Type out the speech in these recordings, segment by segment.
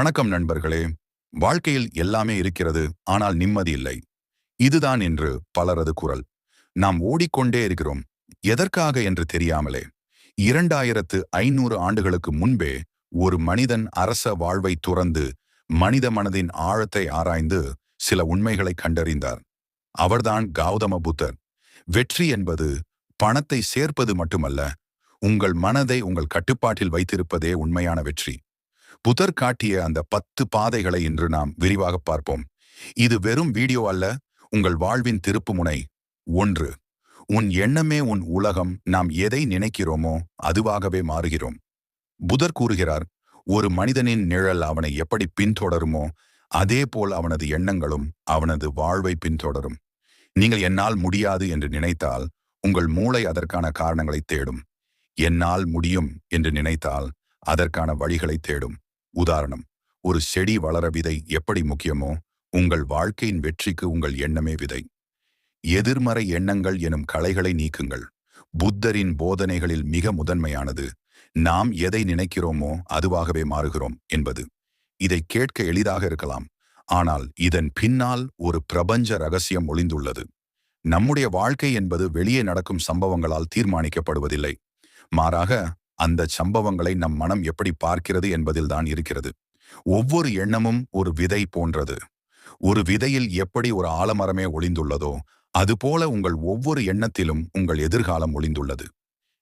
வணக்கம் நண்பர்களே. வாழ்க்கையில் எல்லாமே இருக்கிறது, ஆனால் நிம்மதி இல்லை. இதுதான் இன்று பலரது குரல். நாம் ஓடிக்கொண்டே இருக்கிறோம். எதற்காக என்று தெரியாமலே. 2500 ஆண்டுகளுக்கு முன்பே ஒரு மனிதன் அரச வாழ்வை துறந்து மனித மனதின் ஆழத்தை ஆராய்ந்து சில உண்மைகளை கண்டறிந்தார். அவர்தான் கௌதம புத்தர். வெற்றி என்பது பணத்தை சேர்ப்பது மட்டுமல்ல, உங்கள் மனதை உங்கள் கட்டுப்பாட்டில் வைத்திருப்பதே உண்மையான வெற்றி. புதர் காட்டிய அந்த 10 பாதைகளை இன்று நாம் விரிவாக பார்ப்போம். இது வெறும் வீடியோ அல்ல, உங்கள் வாழ்வின் திருப்புமுனை. 1. உன் எண்ணமே உன் உலகம். நாம் எதை நினைக்கிறோமோ அதுவாகவே மாறுகிறோம். புதர் கூறுகிறார், ஒரு மனிதனின் நிழல் அவனை எப்படி பின்தொடருமோ அதேபோல் அவனது எண்ணங்களும் அவனது வாழ்வை பின்தொடரும். நீங்கள் என்னால் முடியாது என்று நினைத்தால் உங்கள் மூளை அதற்கான காரணங்களை தேடும். என்னால் முடியும் என்று நினைத்தால் அதற்கான வழிகளை தேடும். உதாரணம், ஒரு செடி வளர விதை எப்படி முக்கியமோ, உங்கள் வாழ்க்கையின் வெற்றிக்கு உங்கள் எண்ணமே விதை. எதிர்மறை எண்ணங்கள் எனும் களைகளை நீக்குங்கள். புத்தரின் போதனைகளில் மிக முதன்மையானது நாம் எதை நினைக்கிறோமோ அதுவாகவே மாறுகிறோம் என்பது. இதை கேட்க எளிதாக இருக்கலாம், ஆனால் இதன் பின்னால் ஒரு பிரபஞ்ச ரகசியம் ஒளிந்துள்ளது. நம்முடைய வாழ்க்கை என்பது வெளியே நடக்கும் சம்பவங்களால் தீர்மானிக்கப்படுவதில்லை. மாறாக அந்த சம்பவங்களை நம் மனம் எப்படி பார்க்கிறது என்பதில்தான் இருக்கிறது. ஒவ்வொரு எண்ணமும் ஒரு விதை போன்றது. ஒரு விதையில் எப்படி ஒரு ஆலமரமே ஒளிந்துள்ளதோ அதுபோல உங்கள் ஒவ்வொரு எண்ணத்திலும் உங்கள் எதிர்காலம் ஒளிந்துள்ளது.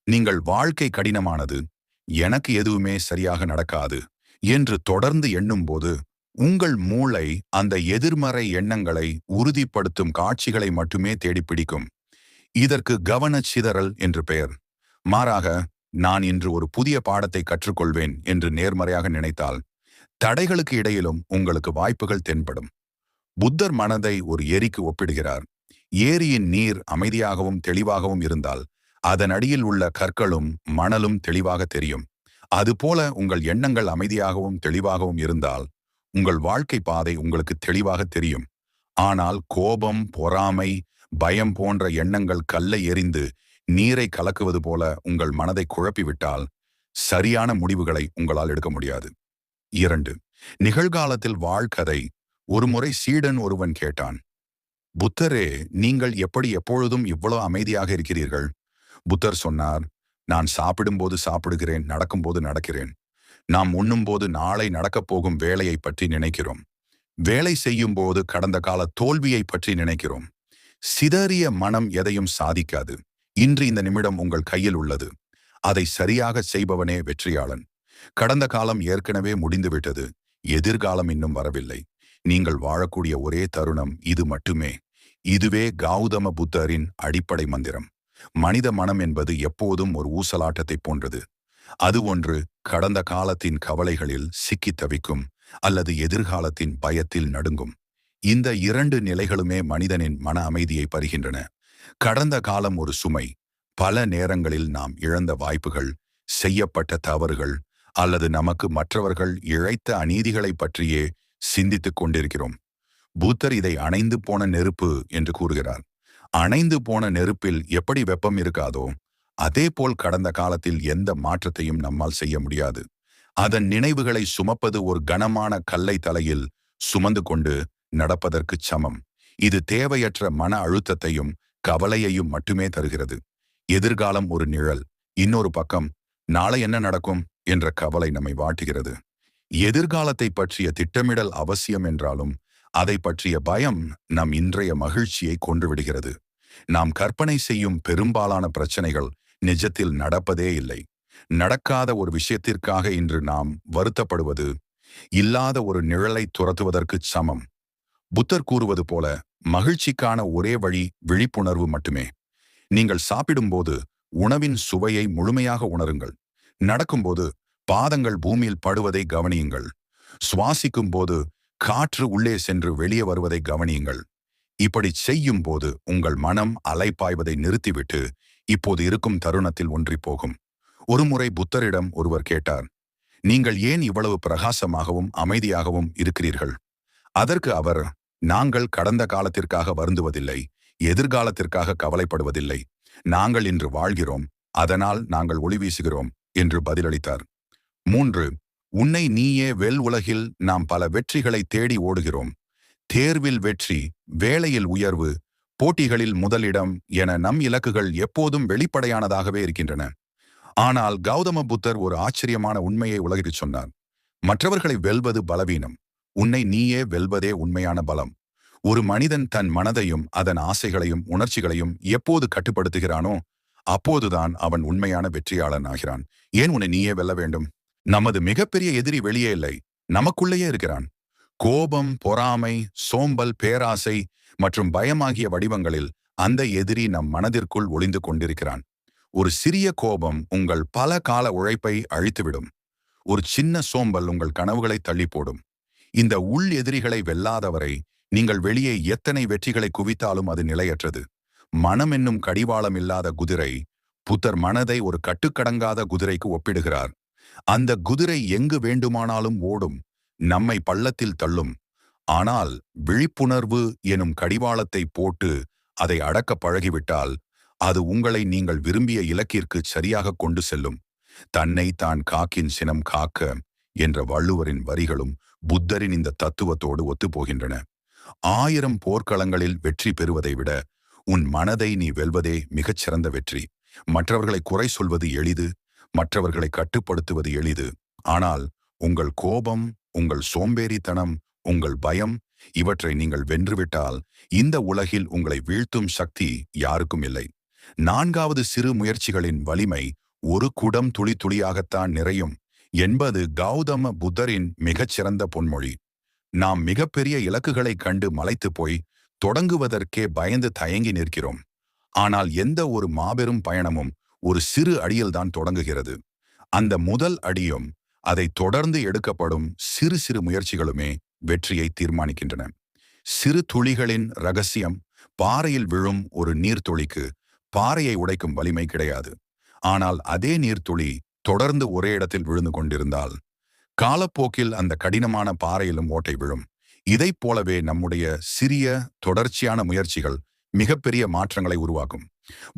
நீங்கள் வாழ்க்கை கடினமானது, எனக்கு எதுவுமே சரியாக நடக்காது என்று தொடர்ந்து எண்ணும்போது உங்கள் மூளை அந்த எதிர்மறை எண்ணங்களை உறுதிப்படுத்தும் காட்சிகளை மட்டுமே தேடிப்பிடிக்கும். இதற்கு கவனச்சிதறல் என்று பெயர். மாறாக, நான் இன்று ஒரு புதிய பாடத்தை கற்றுக்கொள்வேன் என்று நேர்மறையாக நினைத்தால் தடைகளுக்கு இடையிலும் உங்களுக்கு வாய்ப்புகள் தென்படும். புத்தர் மனதை ஒரு ஏரிக்கு ஒப்பிடுகிறார். ஏரியின் நீர் அமைதியாகவும் தெளிவாகவும் இருந்தால் அதன் அடியில் உள்ள கற்களும் மணலும் தெளிவாக தெரியும். அதுபோல உங்கள் எண்ணங்கள் அமைதியாகவும் தெளிவாகவும் இருந்தால் உங்கள் வாழ்க்கை பாதை உங்களுக்கு தெளிவாக தெரியும். ஆனால் கோபம், பொறாமை, பயம் போன்ற எண்ணங்கள் கல்லை எறிந்து நீரை கலக்குவது போல உங்கள் மனதை குழப்பிவிட்டால் சரியான முடிவுகளை உங்களால் எடுக்க முடியாது. 2. நிகழ்காலத்தில் வாழ்கதை. ஒருமுறை சீடன் ஒருவன் கேட்டான், புத்தரே, நீங்கள் எப்படி எப்பொழுதும் இவ்வளவு அமைதியாக இருக்கிறீர்கள்? புத்தர் சொன்னார், நான் சாப்பிடும்போது சாப்பிடுகிறேன், நடக்கும்போது நடக்கிறேன். நாம் உண்ணும்போது நாளை நடக்கப் போகும் வேலையை பற்றி நினைக்கிறோம். வேலை செய்யும் போது கடந்த கால தோல்வியை பற்றி நினைக்கிறோம். சிதறிய மனம் எதையும் சாதிக்காது. இன்று இந்த நிமிடம் உங்கள் கையில் உள்ளது. அதை சரியாக செய்பவனே வெற்றியாளன். கடந்த காலம் ஏற்கனவே முடிந்துவிட்டது. எதிர்காலம் இன்னும் வரவில்லை. நீங்கள் வாழக்கூடிய ஒரே தருணம் இது மட்டுமே. இதுவே கௌதம புத்தரின் அடிப்படை மந்திரம். மனித மனம் என்பது எப்போதும் ஒரு ஊசலாட்டத்தை போன்றது. அது ஒன்று கடந்த காலத்தின் கவலைகளில் சிக்கித் தவிக்கும் அல்லது எதிர்காலத்தின் பயத்தில் நடுங்கும். இந்த 2 நிலைகளுமே மனிதனின் மன அமைதியை பறிகின்றன. கடந்த காலம் ஒரு சுமை. பல நேரங்களில் நாம் இழந்த வாய்ப்புகள், செய்யப்பட்ட தவறுகள் அல்லது நமக்கு மற்றவர்கள் இழைத்த அநீதிகளை பற்றியே சிந்தித்துக் கொண்டிருக்கிறோம். புத்தர் இதை அணைந்து போன நெருப்பு என்று கூறுகிறார். அணைந்து போன நெருப்பில் எப்படி வெப்பம் இருக்காதோ அதேபோல் கடந்த காலத்தில் எந்த மாற்றத்தையும் நம்மால் செய்ய முடியாது. அதன் நினைவுகளை சுமப்பது ஒரு கனமான கல்லை தலையில் சுமந்து கொண்டு நடப்பதற்கு சமம். இது தேவையற்ற மன அழுத்தத்தையும் கவலையையும் மட்டுமே தருகிறது. எதிர்காலம் ஒரு நிழல். இன்னொரு பக்கம், நாளை என்ன நடக்கும் என்ற கவலை நம்மை வாட்டுகிறது. எதிர்காலத்தை பற்றிய திட்டமிடல் அவசியம் என்றாலும் அதை பற்றிய பயம் நம் இன்றைய மகிழ்ச்சியை கொன்றுவிடுகிறது. நாம் கற்பனை செய்யும் பெரும்பாலான பிரச்சனைகள் நிஜத்தில் நடப்பதே இல்லை. நடக்காத ஒரு விஷயத்திற்காக இன்று நாம் வருத்தப்படுவது இல்லாத ஒரு நிழலை துரத்துவதற்கு சமம். புத்தர் கூறுவது போல, மகிழ்ச்சிக்கான ஒரே வழி விழிப்புணர்வு மட்டுமே. நீங்கள் சாப்பிடும்போது உணவின் சுவையை முழுமையாக உணருங்கள். நடக்கும்போது பாதங்கள் பூமியில் படுவதை கவனியுங்கள். சுவாசிக்கும் போது காற்று உள்ளே சென்று வெளியே வருவதை கவனியுங்கள். இப்படி செய்யும் போது உங்கள் மனம் அலைப்பாய்வதை நிறுத்திவிட்டு இப்போது இருக்கும் தருணத்தில் ஒன்றி போகும். ஒருமுறை புத்தரிடம் ஒருவர் கேட்டார், நீங்கள் ஏன் இவ்வளவு பிரகாசமாகவும் அமைதியாகவும் இருக்கிறீர்கள்? அதற்கு அவர், நாங்கள் கடந்த காலத்திற்காக வருந்துவதில்லை, எதிர்காலத்திற்காக கவலைப்படுவதில்லை. நாங்கள் இன்று வாழ்கிறோம், அதனால் நாங்கள் ஒளி வீசுகிறோம் என்று பதிலளித்தார். 3. உன்னை நீயே வெல். உலகில் நாம் பல வெற்றிகளை தேடி ஓடுகிறோம். தேர்வில் வெற்றி, வேலையில் உயர்வு, போட்டிகளில் முதலிடம் என நம் இலக்குகள் எப்போதும் வெளிப்படையானதாகவே இருக்கின்றன. ஆனால் கௌதம புத்தர் ஒரு ஆச்சரியமான உண்மையை உலகிற்கு சொன்னார். மற்றவர்களை வெல்வது பலவீனம், உன்னை நீயே வெல்வதே உண்மையான பலம். ஒரு மனிதன் தன் மனதையும் அதன் ஆசைகளையும் உணர்ச்சிகளையும் எப்போது கட்டுப்படுத்துகிறானோ அப்போதுதான் அவன் உண்மையான வெற்றியாளன் ஆகிறான். ஏன் உன்னை நீயே வெல்ல வேண்டும்? நமது மிகப்பெரிய எதிரி வெளியே இல்லை, நமக்குள்ளேயே இருக்கிறான். கோபம், பொறாமை, சோம்பல், பேராசை மற்றும் பயமாகிய வடிவங்களில் அந்த எதிரி நம் மனதிற்குள் ஒளிந்து கொண்டிருக்கிறான். ஒரு சிறிய கோபம் உங்கள் பல கால உழைப்பை அழித்துவிடும். ஒரு சின்ன சோம்பல் உங்கள் கனவுகளை தள்ளி போடும். இந்த உள் எதிரிகளை வெல்லாதவரை நீங்கள் வெளியே எத்தனை வெற்றிகளை குவித்தாலும் அது நிலையற்றது. மனம் என்னும் கடிவாளம் இல்லாத குதிரை. புத்தர் மனதை ஒரு கட்டுக்கடங்காத குதிரைக்கு ஒப்பிடுகிறார். அந்த குதிரை எங்கு வேண்டுமானாலும் ஓடும், நம்மை பள்ளத்தில் தள்ளும். ஆனால் விழிப்புணர்வு எனும் கடிவாளத்தை போட்டு அதை அடக்க பழகிவிட்டால் அது உங்களை நீங்கள் விரும்பிய இலக்கிற்கு சரியாக கொண்டு செல்லும். தன்னை தான் காக்கின் சினம் காக்க என்ற வள்ளுவரின் வரிகளும் புத்தரின் இந்த தத்துவத்தோடு ஒத்துப்போகின்றன. 1000 போர்க்களங்களில் வெற்றி பெறுவதை விட உன் மனதை நீ வெல்வதே மிகச்சிறந்த வெற்றி. மற்றவர்களை குறை சொல்வது எளிது, மற்றவர்களை கட்டுப்படுத்துவது எளிது. ஆனால் உங்கள் கோபம், உங்கள் சோம்பேறித்தனம், உங்கள் பயம் இவற்றை நீங்கள் வென்றுவிட்டால் இந்த உலகில் உங்களை வீழ்த்தும் சக்தி யாருக்கும் இல்லை. 4வது சிறு முயற்சிகளின் வலிமை ஒரு குடம் துளி துளியாகத்தான் நிறையும் என்பது கௌதம புத்தரின் மிகச்சிறந்த பொன்மொழி. நாம் மிகப்பெரிய இலக்குகளை கண்டு மலைத்து போய் தொடங்குவதற்கே பயந்து தயங்கி நிற்கிறோம். ஆனால் எந்த ஒரு மாபெரும் பயணமும் ஒரு சிறு அடியில்தான் தொடங்குகிறது. அந்த முதல் அடியும் அதை தொடர்ந்து எடுக்கப்படும் சிறு சிறு முயற்சிகளுமே வெற்றியை தீர்மானிக்கின்றன. சிறு துளிகளின் ரகசியம். பாறையில் விழும் ஒரு நீர்த்துளிக்கு பாறையை உடைக்கும் வலிமை கிடையாது. ஆனால் அதே நீர்த்துளி தொடர்ந்து ஒரே இடத்தில் விழுந்து கொண்டிருந்தால் காலப்போக்கில் அந்த கடினமான பாறையிலும் ஓட்டை விழும். இதைப் போலவே நம்முடைய சிறிய தொடர்ச்சியான முயற்சிகள் மிகப்பெரிய மாற்றங்களை உருவாக்கும்.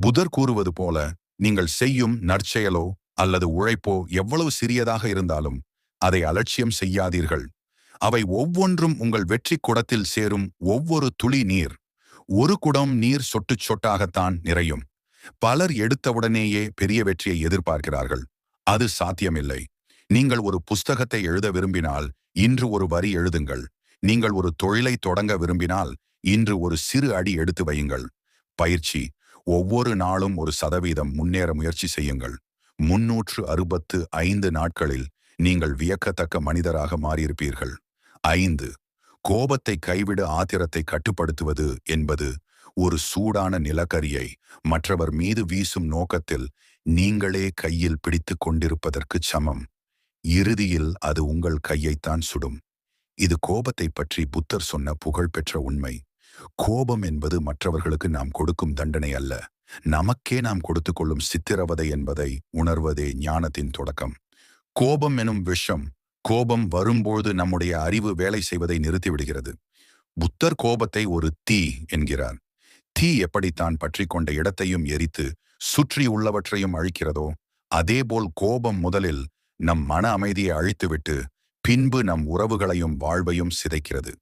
புத்தர் கூறுவது போல, நீங்கள் செய்யும் நற்செயலோ அல்லது உழைப்போ எவ்வளவு சிறியதாக இருந்தாலும் அதை அலட்சியம் செய்யாதீர்கள். அவை ஒவ்வொன்றும் உங்கள் வெற்றி குடத்தில் சேரும் ஒவ்வொரு துளி நீர். ஒரு குடம் நீர் சொட்டு சொட்டாகத்தான் நிறையும். பலர் எடுத்தவுடனேயே பெரிய வெற்றியை எதிர்பார்க்கிறார்கள். அது சாத்தியமில்லை. நீங்கள் ஒரு புஸ்தகத்தை எழுத விரும்பினால் இன்று ஒரு வரி எழுதுங்கள். நீங்கள் ஒரு தொழிலை தொடங்க விரும்பினால் இன்று ஒரு சிறு அடி எடுத்து வையுங்கள். பயிற்சி. ஒவ்வொரு நாளும் 1% முன்னேற முயற்சி செய்யுங்கள். 365 நாட்களில் நீங்கள் வியக்கத்தக்க மனிதராக மாறியிருப்பீர்கள். 5. கோபத்தை கைவிட ஆத்திரத்தை கட்டுப்படுத்துவது என்பது ஒரு சூடான நிலக்கரியை மற்றவர் மீது வீசும் நோக்கத்தில் நீங்களே கையில் பிடித்து கொண்டிருப்பதற்கு சமம். இறுதியில் அது உங்கள் கையைத்தான் சுடும். இது கோபத்தை பற்றி புத்தர் சொன்ன புகழ்பெற்ற உண்மை. கோபம் என்பது மற்றவர்களுக்கு நாம் கொடுக்கும் தண்டனை அல்ல, நமக்கே நாம் கொடுத்து கொள்ளும் சித்திரவதை என்பதை உணர்வதே ஞானத்தின் தொடக்கம். கோபம் எனும் விஷம். கோபம் வரும்போது நம்முடைய அறிவு வேலை செய்வதை நிறுத்திவிடுகிறது. புத்தர் கோபத்தை ஒரு தீ என்கிறார். தீ எப்படித்தான் பற்றி கொண்ட இடத்தையும் எரித்து சுற்றி உள்ளவற்றையும் அழிக்கிறதோ அதேபோல் கோபம் முதலில் நம் மன அமைதியை அழித்துவிட்டு பின்பு நம் உறவுகளையும் வாழ்வையும் சிதைக்கிறது.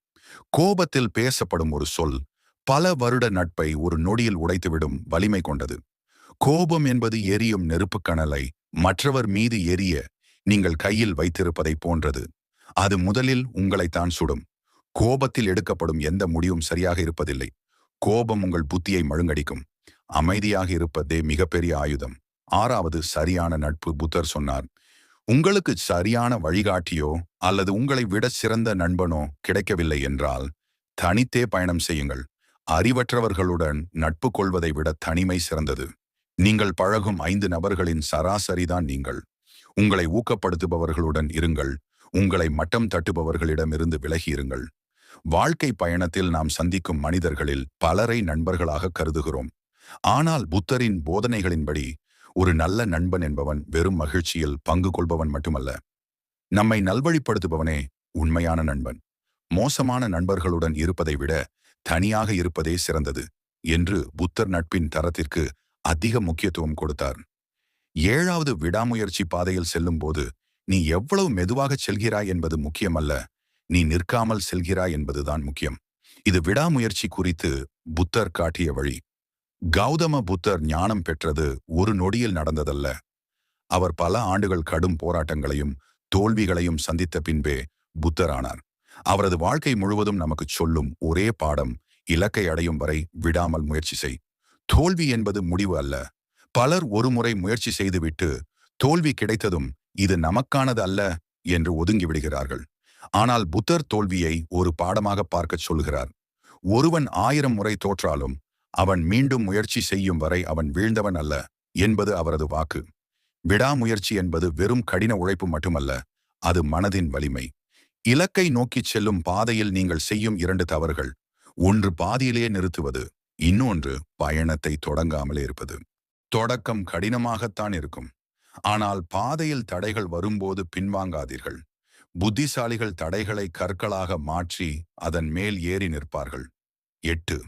கோபத்தில் பேசப்படும் ஒரு சொல் பல வருட நட்பை ஒரு நொடியில் உடைத்துவிடும் வலிமை கொண்டது. கோபம் என்பது எரியும் நெருப்புக் கனலை மற்றவர் மீது எரிய நீங்கள் கையில் வைத்திருப்பதை போன்றது. அது முதலில் உங்களைத்தான் சுடும். கோபத்தில் எடுக்கப்படும் எந்த முடிவும் சரியாக இருப்பதில்லை. கோபம் உங்கள் புத்தியை மழுங்கடிக்கும். அமைதியாக இருப்பதே மிகப்பெரிய ஆயுதம். 6வது சரியான நட்பு. புத்தர் சொன்னார், உங்களுக்கு சரியான வழிகாட்டியோ அல்லது உங்களை விட சிறந்த நண்பனோ கிடைக்கவில்லை என்றால் தனித்தே பயணம் செய்யுங்கள். அறிவற்றவர்களுடன் நட்பு கொள்வதை விட தனிமை சிறந்தது. நீங்கள் பழகும் 5 நபர்களின் சராசரிதான் நீங்கள். உங்களை ஊக்கப்படுத்துபவர்களுடன் இருங்கள். உங்களை மட்டம் தட்டுபவர்களிடமிருந்து விலகி இருங்கள். வாழ்க்கை பயணத்தில் நாம் சந்திக்கும் மனிதர்களில் பலரை நண்பர்களாக கருதுகிறோம். ஆனால் புத்தரின் போதனைகளின்படி ஒரு நல்ல நண்பன் என்பவன் வெறும் மகிழ்ச்சியில் பங்கு கொள்பவன் மட்டுமல்ல, நம்மை நல்வழிப்படுத்துபவனே உண்மையான நண்பன். மோசமான நண்பர்களுடன் இருப்பதை விட தனியாக இருப்பதே சிறந்தது என்று புத்தர் நட்பின் தரத்திற்கு அதிக முக்கியத்துவம் கொடுத்தார். 7வது விடாமுயற்சி பாதையில் செல்லும் போது நீ எவ்வளவு மெதுவாக செல்கிறாய் என்பது முக்கியமல்ல, நீ நிற்காமல் செல்கிறாய் என்பதுதான் முக்கியம். இது விடாமுயற்சி குறித்து புத்தர் காட்டிய வழி. கௌதம புத்தர் ஞானம் பெற்றது ஒரு நொடியில் நடந்ததல்ல. அவர் பல ஆண்டுகள் கடும் போராட்டங்களையும் தோல்விகளையும் சந்தித்த பின்பே புத்தரானார். அவரது வாழ்க்கை முழுவதும் நமக்கு சொல்லும் ஒரே பாடம், இலக்கை அடையும் வரை விடாமல் முயற்சி செய். தோல்வி என்பது முடிவு அல்ல. பலர் ஒருமுறை முயற்சி செய்துவிட்டு தோல்வி கிடைத்ததும் இது நமக்கானது அல்ல என்று ஒதுங்கி விடுகிறார்கள். ஆனால் புத்தர் தோல்வியை ஒரு பாடமாக பார்க்கச் சொல்கிறார். ஒருவன் 1000 முறை தோற்றாலும் அவன் மீண்டும் முயற்சி செய்யும் வரை அவன் வீழ்ந்தவன் அல்ல என்பது அவரது வாக்கு. விடாமுயற்சி என்பது வெறும் கடின உழைப்பு மட்டுமல்ல, அது மனதின் வலிமை. இலக்கை நோக்கிச் செல்லும் பாதையில் நீங்கள் செய்யும் 2 தவறுகள். ஒன்று பாதியிலேயே நிறுத்துவது, இன்னொன்று பயணத்தை தொடங்காமலே இருப்பது. தொடக்கம் கடினமாகத்தான் இருக்கும். ஆனால் பாதையில் தடைகள் வரும்போது பின்வாங்காதீர்கள். புத்திசாலிகள் தடைகளை கற்களாக மாற்றி அதன் மேல் ஏறி நிற்பார்கள். 8.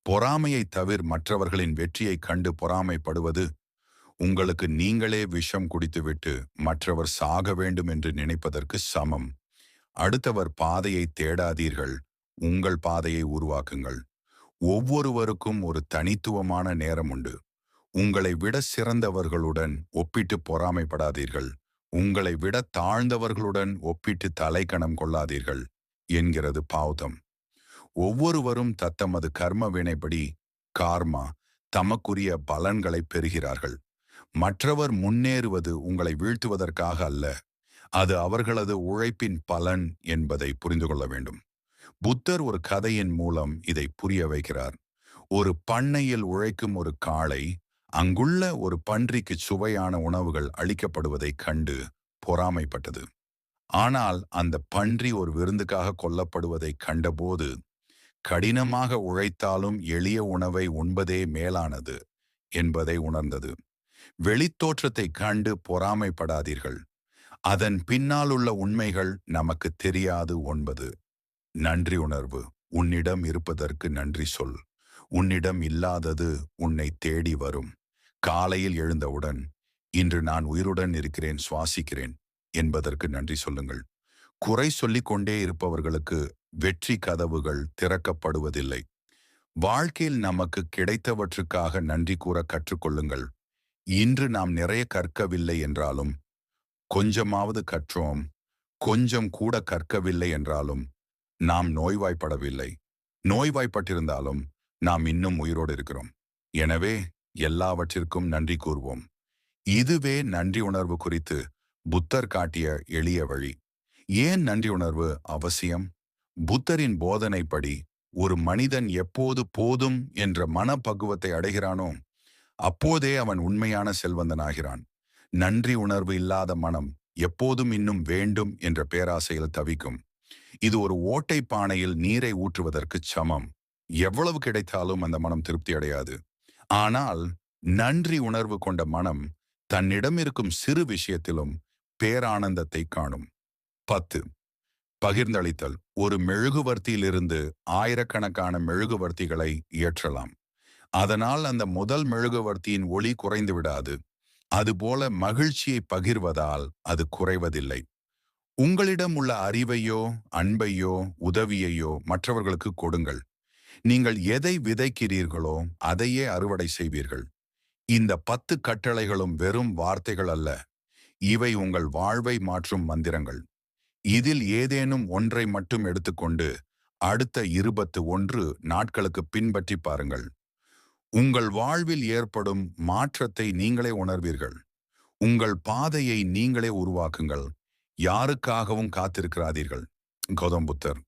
பொறாமையை தவிர மற்றவர்களின் வெற்றியை கண்டு பொறாமைப்படுவது உங்களுக்கு நீங்களே விஷம் குடித்துவிட்டு மற்றவர் சாக வேண்டும் என்று நினைப்பதற்கு சமம். அடுத்தவர் பாதையை தேடாதீர்கள், உங்கள் பாதையை உருவாக்குங்கள். ஒவ்வொருவருக்கும் ஒரு தனித்துவமான நேரம் உண்டு. உங்களை விட சிறந்தவர்களுடன் ஒப்பிட்டு பொறாமைப்படாதீர்கள். உங்களை விட தாழ்ந்தவர்களுடன் ஒப்பிட்டு தலைக்கணம் கொள்ளாதீர்கள் என்கிறது பௌத்தம். ஒவ்வொருவரும் தத்தமது கர்ம வினைப்படி கார்மா தமக்குரிய பலன்களை பெறுகிறார்கள். மற்றவர் முன்னேறுவது உங்களை வீழ்த்துவதற்காக அல்ல, அது அவர்களது உழைப்பின் பலன் என்பதை புரிந்து கொள்ள வேண்டும். புத்தர் ஒரு கதையின் மூலம் இதை புரிய வைக்கிறார். ஒரு பண்ணையில் உழைக்கும் ஒரு காளை அங்குள்ள ஒரு பன்றிக்கு சுவையான உணவுகள் அளிக்கப்படுவதைக் கண்டு பொறாமைப்பட்டது. ஆனால் அந்த பன்றி ஒரு விருந்துக்காக கொல்லப்படுவதைக் கண்டபோது கடினமாக உழைத்தாலும் எளிய உணவை உண்பதே மேலானது என்பதை உணர்ந்தது. வெளித்தோற்றத்தை கண்டு பொறாமைப்படாதீர்கள். அதன் பின்னால் உள்ள உண்மைகள் நமக்கு தெரியாது. 9. நன்றி உணர்வு. உன்னிடம் இருப்பதற்கு நன்றி சொல். உன்னிடம் இல்லாதது உன்னை தேடி வரும். காலையில் எழுந்தவுடன் இன்று நான் உயிருடன் இருக்கிறேன், சுவாசிக்கிறேன் என்பதற்கு நன்றி சொல்லுங்கள். குறை சொல்லிக் கொண்டே இருப்பவர்களுக்கு வெற்றி கதவுகள் திறக்கப்படுவதில்லை. வாழ்க்கையில் நமக்கு கிடைத்தவற்றுக்காக நன்றி கூற கற்றுக்கொள்ளுங்கள். இன்று நாம் நிறைய கற்கவில்லை என்றாலும், கொஞ்சமாவது கற்றோம். கொஞ்சம் கூட கற்கவில்லை என்றாலும் நாம் நோய்வாய்ப்படவில்லை. நோய்வாய்ப்பட்டிருந்தாலும் நாம் இன்னும் உயிரோடு இருக்கிறோம். எனவே எல்லாவற்றிற்கும் நன்றி கூறுவோம். இதுவே நன்றி உணர்வு குறித்து புத்தர் காட்டிய எளிய வழி. ஏன் நன்றி உணர்வு அவசியம்? புத்தரின் போதனைப்படி ஒரு மனிதன் எப்போது போதும் என்ற மனப்பக்குவத்தை அடைகிறானோ அப்போதே அவன் உண்மையான செல்வந்தனாகிறான். நன்றி உணர்வு இல்லாத மனம் எப்போதும் இன்னும் வேண்டும் என்ற பேராசையில் தவிக்கும். இது ஒரு ஓட்டை பானையில் நீரை ஊற்றுவதற்கு சமம். எவ்வளவு கிடைத்தாலும் அந்த மனம் திருப்தி அடையாது. ஆனால் நன்றி உணர்வு கொண்ட மனம் தன்னிடம் இருக்கும் சிறு விஷயத்திலும் பேரானந்தத்தை காணும். 10. பகிர்ந்தளித்தல். ஒரு மெழுகுவர்த்தியிலிருந்து ஆயிரக்கணக்கான மெழுகுவர்த்திகளை ஏற்றலாம். அதனால் அந்த முதல் மெழுகுவர்த்தியின் ஒளி குறைந்து விடாது. அதுபோல மகிழ்ச்சியை பகிர்வதால் அது குறைவதில்லை. உங்களிடம் உள்ள அறிவையோ அன்பையோ உதவியையோ மற்றவர்களுக்கு கொடுங்கள். நீங்கள் எதை விதைக்கிறீர்களோ அதையே அறுவடை செய்வீர்கள். இந்த 10 கட்டளைகளும் வெறும் வார்த்தைகள் அல்ல, இவை உங்கள் வாழ்வை மாற்றும் மந்திரங்கள். இதில் ஏதேனும் ஒன்றை மட்டும் எடுத்துக்கொண்டு அடுத்த 21 நாட்களுக்கு பின்பற்றி பாருங்கள். உங்கள் வாழ்வில் ஏற்படும் மாற்றத்தை நீங்களே உணர்வீர்கள். உங்கள் பாதையை நீங்களே உருவாக்குங்கள். யாருக்காகவும் காத்திருக்கிறாதீர்கள். கௌதம் புத்தர்.